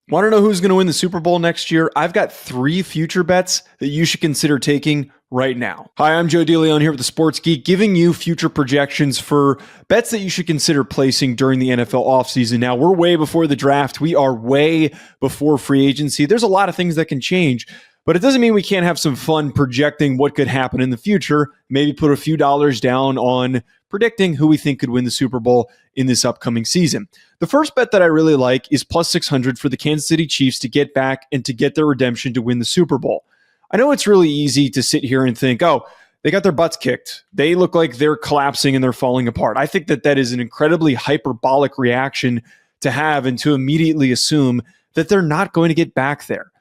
Want to know who's going to win the Super Bowl next year? I've got 3 future bets that you should consider taking right now. Hi, I'm Joe DeLeon here with the Sports Geek, giving you future projections for bets that you should consider placing during the NFL offseason. Now, we're way before the draft. We are way before free agency. There's a lot of things that can change, but it doesn't mean we can't have some fun projecting what could happen in the future. Maybe put a few dollars down on predicting who we think could win the Super Bowl in this upcoming season. The first bet that I really like is plus 600 for the Kansas City Chiefs to get back and to get their redemption to win the Super Bowl. I know it's really easy to sit here and think, oh, they got their butts kicked. They look like they're collapsing and they're falling apart. I think that that is an incredibly hyperbolic reaction to have and to immediately assume that they're not going to get back there.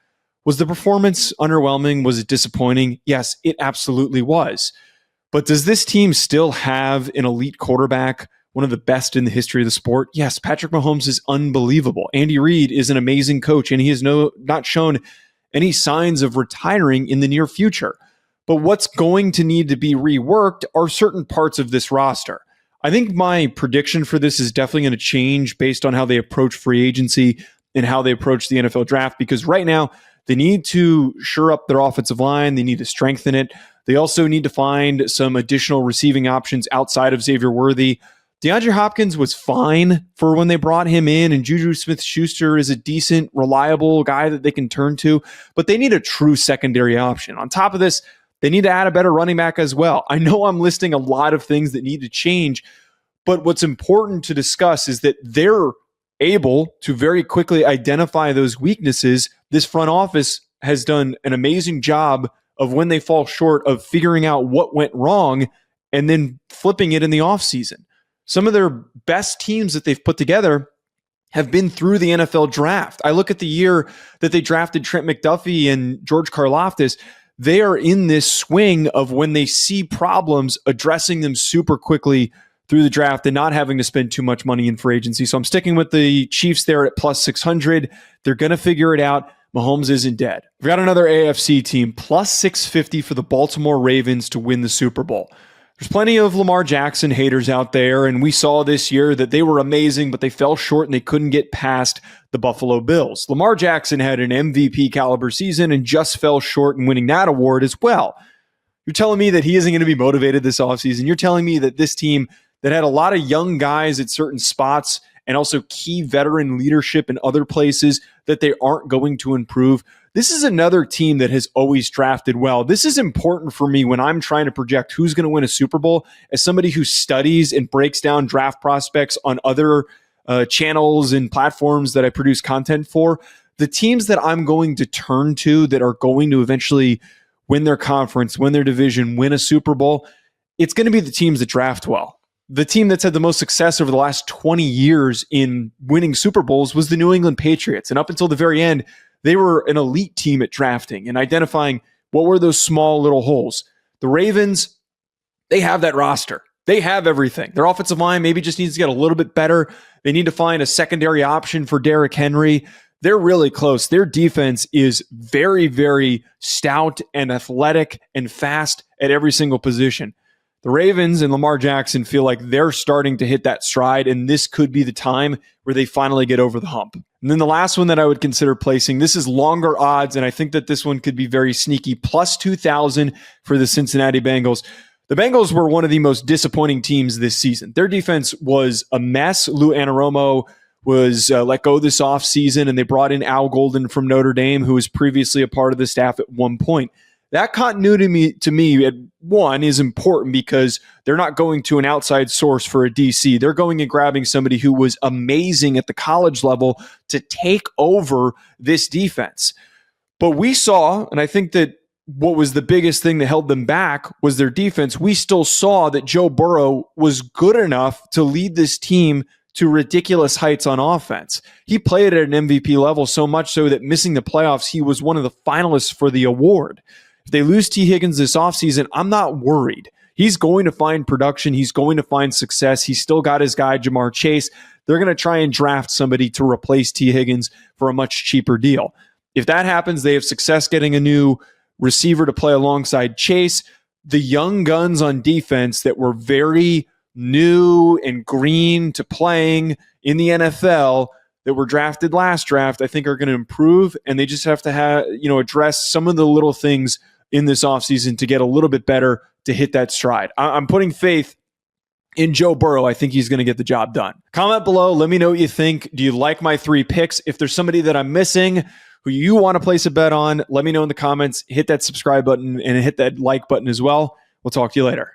Was the performance underwhelming? Was it disappointing? Yes, it absolutely was. But does this team still have an elite quarterback, one of the best in the history of the sport? Yes, Patrick Mahomes is unbelievable. Andy Reid is an amazing coach, and he has not shown any signs of retiring in the near future. But what's going to need to be reworked are certain parts of this roster. I think my prediction for this is definitely going to change based on how they approach free agency and how they approach the NFL draft, because right now they need to shore up their offensive line. They need to strengthen it. They also need to find some additional receiving options outside of Xavier Worthy. DeAndre Hopkins was fine for when they brought him in, and Juju Smith-Schuster is a decent, reliable guy that they can turn to, but they need a true secondary option. On top of this, they need to add a better running back as well. I know I'm listing a lot of things that need to change, but what's important to discuss is that they're able to very quickly identify those weaknesses. This front office has done an amazing job of, when they fall short, of figuring out what went wrong and then flipping it in the offseason. Some of their best teams that they've put together have been through the NFL draft. I look at the year that they drafted Trent McDuffie and George Karlaftis. They are in this swing of, when they see problems, addressing them super quickly through the draft and not having to spend too much money in free agency. So I'm sticking with the Chiefs there at plus 600. They're going to figure it out. Mahomes isn't dead. We've got another AFC team, plus 650 for the Baltimore Ravens to win the Super Bowl. There's plenty of Lamar Jackson haters out there, and we saw this year that they were amazing, but they fell short and they couldn't get past the Buffalo Bills. Lamar Jackson had an MVP caliber season and just fell short in winning that award as well. You're telling me that he isn't going to be motivated this offseason? You're telling me that this team that had a lot of young guys at certain spots and also key veteran leadership in other places, that they aren't going to improve? This is another team that has always drafted well. This is important for me when I'm trying to project who's going to win a Super Bowl. As somebody who studies and breaks down draft prospects on other channels and platforms that I produce content for, the teams that I'm going to turn to that are going to eventually win their conference, win their division, win a Super Bowl, it's going to be the teams that draft well. The team that's had the most success over the last 20 years in winning Super Bowls was the New England Patriots. And up until the very end, they were an elite team at drafting and identifying what were those small little holes. The Ravens, they have that roster. They have everything. Their offensive line maybe just needs to get a little bit better. They need to find a secondary option for Derrick Henry. They're really close. Their defense is very, very stout and athletic and fast at every single position. The Ravens and Lamar Jackson feel like they're starting to hit that stride, and this could be the time where they finally get over the hump. And then the last one that I would consider placing, this is longer odds, and I think that this one could be very sneaky, plus 2,000 for the Cincinnati Bengals. The Bengals were one of the most disappointing teams this season. Their defense was a mess. Lou Anarumo was let go this offseason, and they brought in Al Golden from Notre Dame, who was previously a part of the staff at one point. That continuity to me at one is important because they're not going to an outside source for a DC. They're going and grabbing somebody who was amazing at the college level to take over this defense. But we saw, and I think that what was the biggest thing that held them back was their defense. We still saw that Joe Burrow was good enough to lead this team to ridiculous heights on offense. He played at an MVP level, so much so that missing the playoffs, he was one of the finalists for the award. If they lose T. Higgins this offseason, I'm not worried. He's going to find production. He's going to find success. He's still got his guy, Jamar Chase. They're going to try and draft somebody to replace T. Higgins for a much cheaper deal. If that happens, they have success getting a new receiver to play alongside Chase. The young guns on defense that were very new and green to playing in the NFL, that were drafted last draft, I think are going to improve, and they just have to address some of the little things in this offseason to get a little bit better to hit that stride. I'm putting faith in Joe Burrow. I think he's going to get the job done. Comment below. Let me know what you think. Do you like my 3 picks? If there's somebody that I'm missing who you want to place a bet on, let me know in the comments. Hit that subscribe button and hit that like button as well. We'll talk to you later.